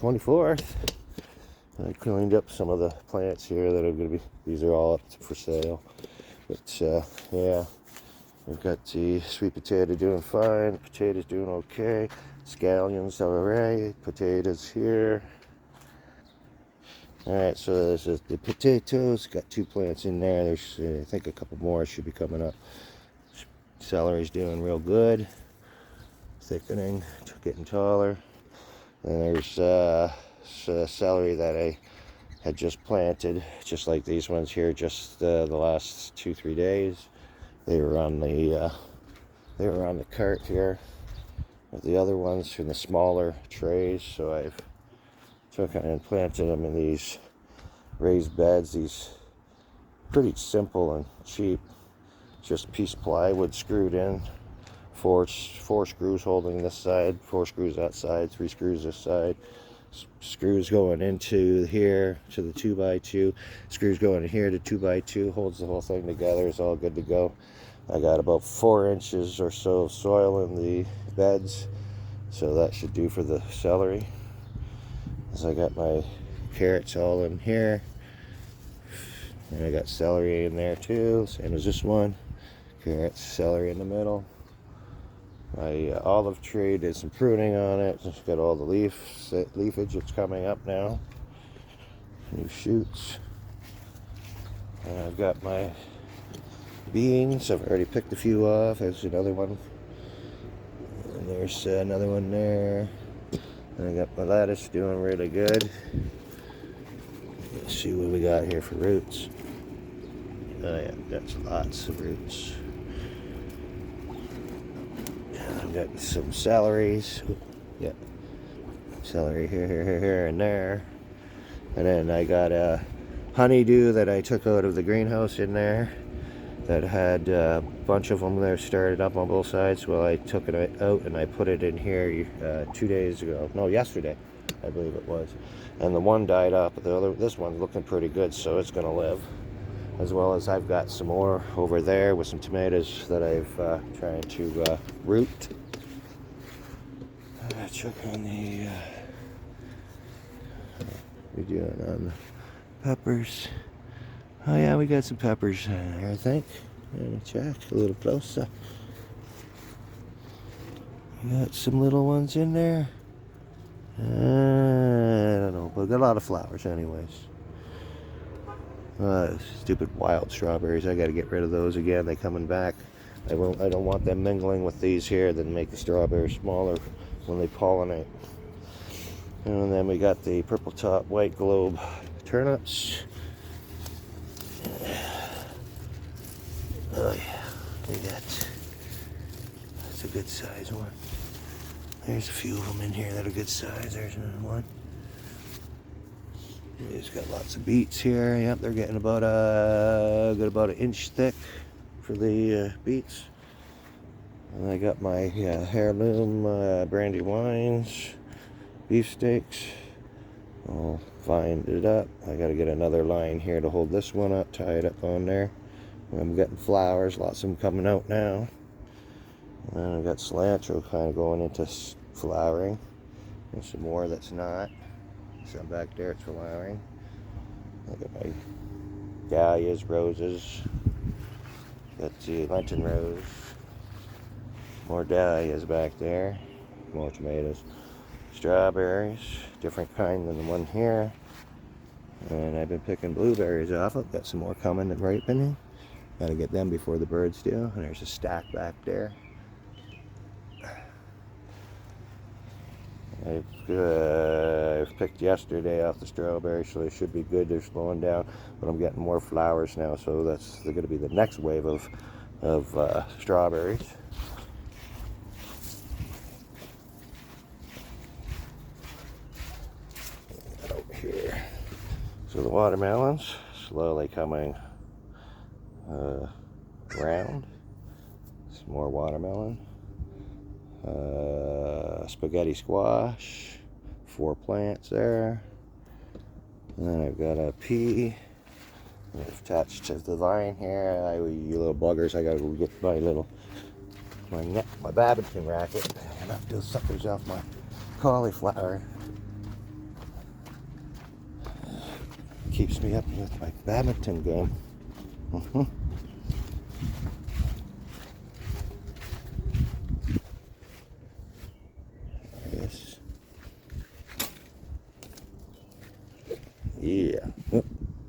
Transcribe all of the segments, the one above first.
24th. I cleaned up some of the plants here that are going to be, these are all up for sale. But yeah, we've got the sweet potato doing fine, potatoes doing okay, scallions alright, potatoes here. Alright, so there's the potatoes, got 2 plants in there. There's I think a couple more should be coming up. Celery's doing real good, thickening, getting taller. And there's celery that I had just planted, just like these ones here, just the last 2-3 days. They were on the cart here with the other ones from the smaller trays, so I've took and planted them in these raised beds. These pretty simple and cheap, just a piece of plywood screwed in, four screws holding this side, 4 screws that side, 3 screws this side, screws going into here to the 2x2, screws going in here to 2x2, holds the whole thing together. It's all good to go. I got about 4 inches or so of soil in the beds, so that should do for the celery. So I got my carrots all in here, and I got celery in there too, same as this one. Carrots, celery in the middle. My olive tree did some pruning on it. Just got all the leafage. It's coming up now. New shoots. And I've got my beans. I've already picked a few off. There's another one. And there's another one there. And I got my lettuce doing really good. Let's see what we got here for roots. Oh yeah, that's lots of roots. I've got some celeries. Yeah, celery here, and there. And then I got a honeydew that I took out of the greenhouse in there that had a bunch of them there started up on both sides. Well, I took it out and I put it in here 2 days ago. No, yesterday, I believe it was. And the one died up, but this one's looking pretty good, so it's going to live. As well as I've got some more over there with some tomatoes that I've trying to root. Check on the we doing on the peppers. Oh yeah, we got some peppers in there, I think. Let me check a little closer. We got some little ones in there. I don't know, but we got a lot of flowers anyways. Stupid wild strawberries. I got to get rid of those again. They're coming back. I don't want them mingling with these here. Then make the strawberries smaller when they pollinate. And then we got the purple top white globe turnips. Oh yeah, we got. That's a good size one. There's a few of them in here that are good size. There's another one. He's got lots of beets here. Yep, they're getting about an inch thick for the beets. And I got my heirloom brandy wines, beefsteaks. I'll find it up. I got to get another line here to hold this one up, tie it up on there. I'm getting flowers, lots of them coming out now. And I've got cilantro kind of going into flowering, and some more that's not. Some back there, it's flowering. Look at my dahlias, roses. Got the Lenten rose. More dahlias back there. More tomatoes. Strawberries, different kind than the one here. And I've been picking blueberries off. I've got some more coming and ripening. Got to get them before the birds do. And there's a stack back there. I've picked yesterday off the strawberries, so they should be good. They're slowing down, but I'm getting more flowers now, so they're going to be the next wave of strawberries. Over here, so the watermelons slowly coming around. Some more watermelon. Spaghetti squash, 4 plants there. And then I've got a pea. I've attached to the vine here. You little buggers, I gotta go get my Babington racket and knock those suckers off my cauliflower keeps me up with my badminton game. Yes. Yeah. Oh,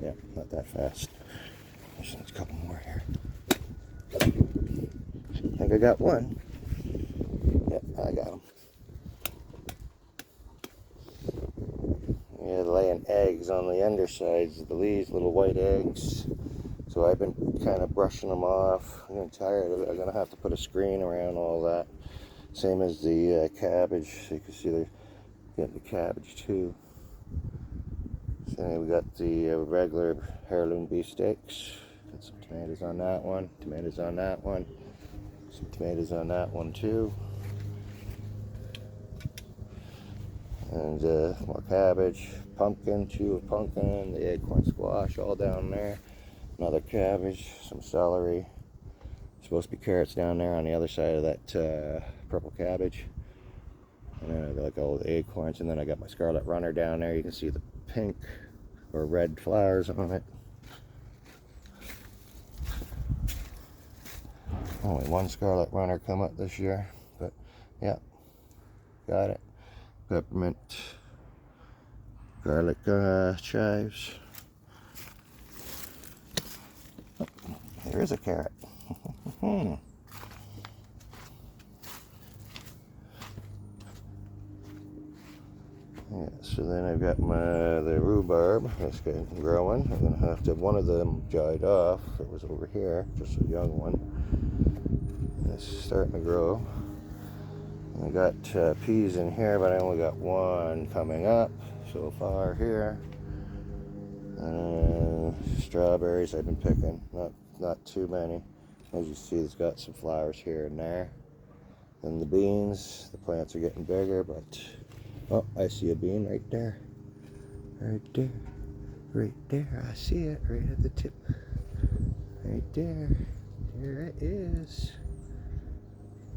yeah, not that fast. There's a couple more here. I think I got one. Yep, I got them. Yeah, laying eggs on the undersides of the leaves, little white eggs. So I've been kind of brushing them off. I'm getting tired of it. I'm going to have to put a screen around all that. Same as the cabbage. So you can see they're getting the cabbage too. So we got the regular heirloom beefsteaks. Got some tomatoes on that one. Tomatoes on that one. Some tomatoes on that one too. And more cabbage, pumpkin, two of pumpkin, the acorn squash all down there. Another cabbage, some celery. Supposed to be carrots down there on the other side of that purple cabbage. And then I got like all the acorns, and then I got my scarlet runner down there. You can see the pink or red flowers on it. Only one scarlet runner come up this year, but yeah, got it. Peppermint, garlic chives. Oh, there is a carrot. Yeah, so then I've got the rhubarb that's getting growing. I'm gonna have to. One of them died off. It was over here, just a young one. It's starting to grow. I got peas in here, but I only got one coming up so far here. Strawberries I've been picking, not too many. As you see, it's got some flowers here and there. And the beans, the plants are getting bigger, but oh, I see a bean right there. Right there. Right there. I see it right at the tip. Right there. There it is.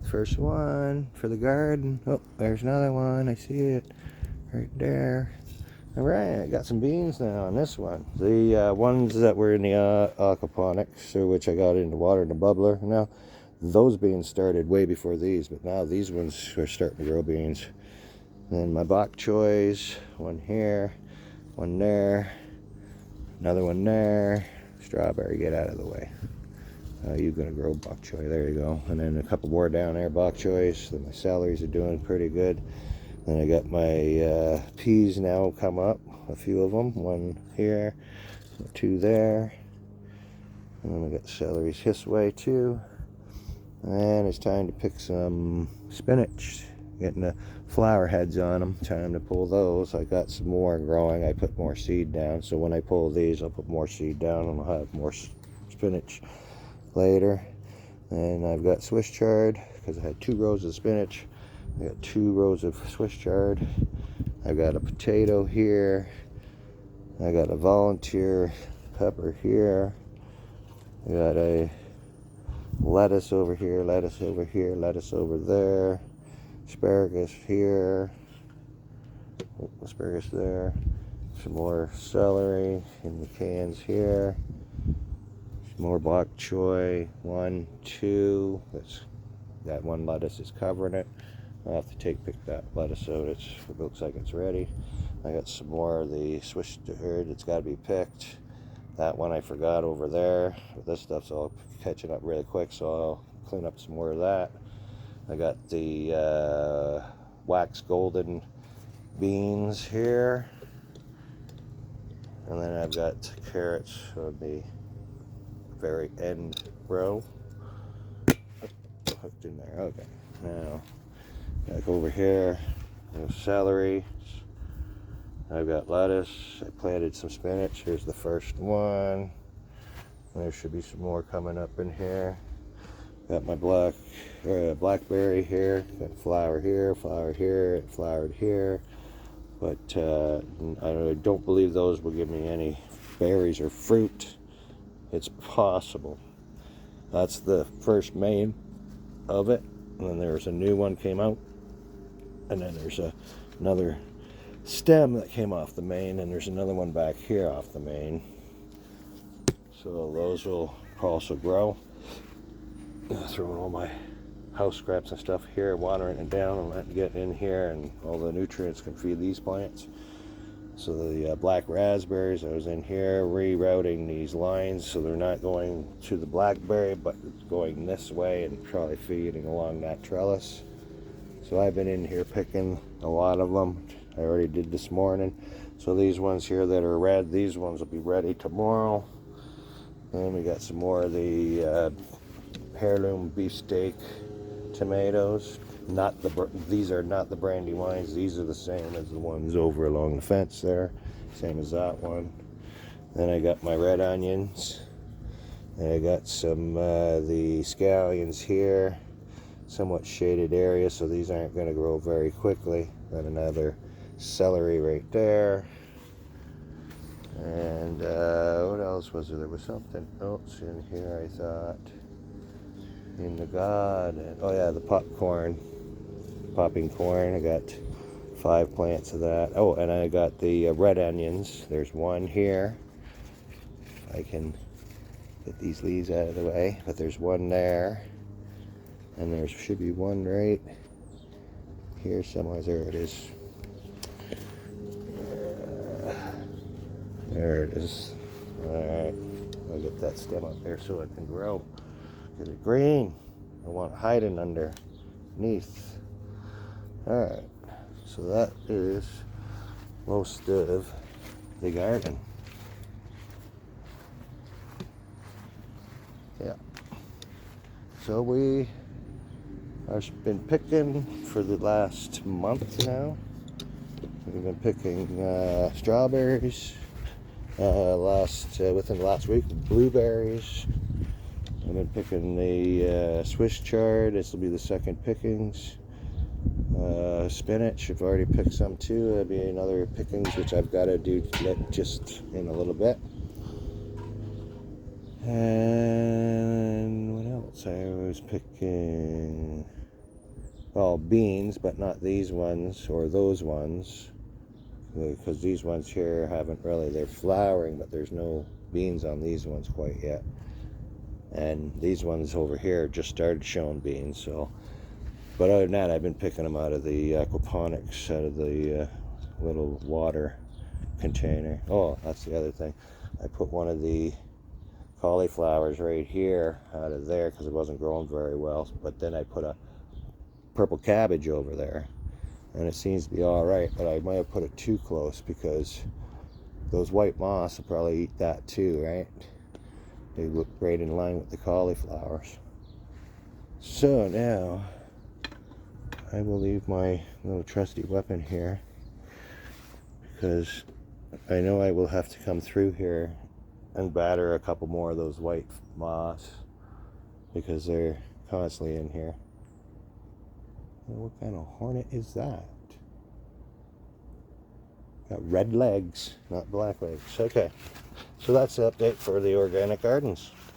First one for the garden. Oh, there's another one. I see it right there. All right, I got some beans now on this one. The ones that were in the aquaponics, or which I got in the water in the bubbler. Now, those beans started way before these, but now these ones are starting to grow beans. And my bok choys, one here, one there, another one there. Strawberry, get out of the way. You're going to grow bok choy. There you go. And then a couple more down there, bok choys. Then my celeries are doing pretty good. Then I got my peas now come up, a few of them. One here, two there. And then I got celeries this way too. And it's time to pick some spinach. Getting the flower heads on them. Time to pull those. I got some more growing. I put more seed down. So when I pull these, I'll put more seed down and I'll have more spinach later. And I've got Swiss chard because I had 2 rows of spinach. I got 2 rows of Swiss chard. I got a potato here. I got a volunteer pepper here. I got a lettuce over here, lettuce over here, lettuce over there. Asparagus here. Asparagus there. Some more celery in the cans here. More bok choy, 1, 2. That one lettuce is covering it. I'll have to pick that lettuce out. It looks like it's ready. I got some more of the Swiss chard. It's got to be picked. That one I forgot over there. But this stuff's all catching up really quick, so I'll clean up some more of that. I got the wax golden beans here. And then I've got carrots on the very end row. Hooked in there. Okay. Now, back over here, there's celery. I've got lettuce. I planted some spinach. Here's the first one. There should be some more coming up in here. Got my blackberry here. Got flower here, it flowered here. But I don't believe those will give me any berries or fruit. It's possible. That's the first main of it. And then there's a new one came out. And then there's another stem that came off the main, and there's another one back here off the main. So those will also grow. Throwing all my house scraps and stuff here, watering it down and letting it get in here, and all the nutrients can feed these plants. So the black raspberries, I was in here rerouting these lines so they're not going to the blackberry but going this way and probably feeding along that trellis. So I've been in here picking a lot of them. I already did this morning. So these ones here that are red, these ones will be ready tomorrow. And we got some more of the heirloom beefsteak tomatoes. These are not the Brandywines. These are the same as the ones over along the fence there. Same as that one. Then I got my red onions. And I got some the scallions here. Somewhat shaded area, so these aren't going to grow very quickly. Got another celery right there. And what else was there? There was something else in here, I thought. In the garden. Oh yeah, the popping corn. I got 5 plants of that. Oh, and I got the red onions. There's one here. If I can get these leaves out of the way, but there's one there, and there should be one right here somewhere. There it is. There it is. Alright, I'll get that stem up there so it can grow. Get it green. I want it hiding underneath. Alright, so that is most of the garden. Yeah. So we have been picking for the last month now. We've been picking strawberries. Within the last week, blueberries. I've been picking the Swiss chard. This will be the second pickings. Spinach, I've already picked some too. There'll be another pickings, which I've got to do just in a little bit. And what else? I was picking, well, beans, but not these ones or those ones, because these ones here haven't really, they're flowering, but there's no beans on these ones quite yet. And these ones over here just started showing beans. So, but other than that, I've been picking them out of the aquaponics, out of the little water container. Oh, that's the other thing. I put one of the cauliflowers right here out of there because it wasn't growing very well. But then I put a purple cabbage over there, and it seems to be all right. But I might have put it too close because those white moths will probably eat that too, right? They look right in line with the cauliflowers. So now I will leave my little trusty weapon here because I know I will have to come through here and batter a couple more of those white moths because they're constantly in here. What kind of hornet is that? Got red legs, not black legs. Okay, so that's the update for the organic gardens.